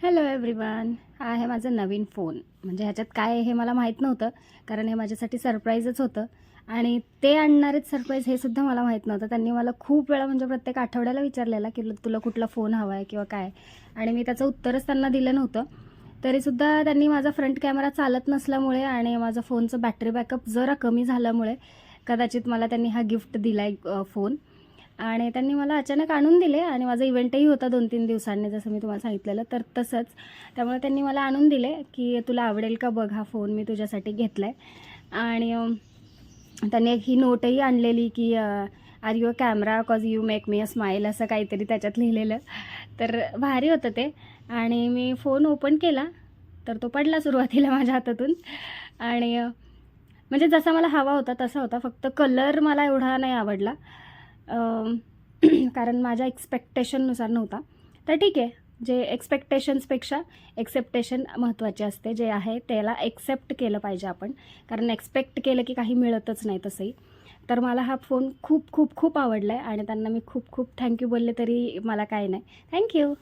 Hello everyone. हा आहे माझा नवीन फोन. म्हणजे ह्याच्यात काय आहे हे मला माहीत नव्हतं, कारण हे माझ्यासाठी सरप्राईजच होतं आणि ते आणणारेच सरप्राईज हे सुद्धा मला माहीत नव्हतं. त्यांनी मला खूप वेळा म्हणजे प्रत्येक आठवड्याला विचारलेला की तुला कुठला फोन हवा आहे किंवा काय, आणि मी त्याचं उत्तरच त्यांना दिलं नव्हतं. तरीसुद्धा त्यांनी माझा फ्रंट कॅमेरा चालत नसल्यामुळे आणि माझा फोनचं बॅटरी बॅकअप जरा कमी झाल्यामुळे कदाचित मला त्यांनी हा गिफ्ट दिला आहे फोन. आणि त्यांनी मला अचानक आणून दिले आणि माझा इव्हेंटही होता 2-3 दिवसांनी, जसं मी तुम्हाला सांगितलेलं तर तसंच. त्यामुळे त्यांनी मला आणून दिले की तुला आवडेल का बघ, हा फोन मी तुझ्यासाठी घेतला आहे. आणि त्यांनी एक ही नोटही आणलेली की are you a camera cause you make me a smile, असं काहीतरी त्याच्यात लिहिलेलं. तर भारी होतं ते. आणि मी फोन ओपन केला तर तो पडला सुरुवातीला माझ्या हातातून. आणि म्हणजे जसा मला हवा होता तसा होता, फक्त कलर मला एवढा नाही आवडला. कारण माझ्या एक्सपेक्टेशननुसार नव्हता. तर ठीक आहे, जे एक्सपेक्टेशन्सपेक्षा एक्सेप्टेशन महत्त्वाचे असते. जे आहे त्याला एक्सेप्ट केलं पाहिजे आपण, कारण एक्सपेक्ट केलं की काही मिळतच नाही तसंही. तर मला हा फोन खूप खूप खूप आवडला आहे आणि त्यांना मी खूप खूप थँक्यू बोलले तरी मला काय नाही. थँक्यू.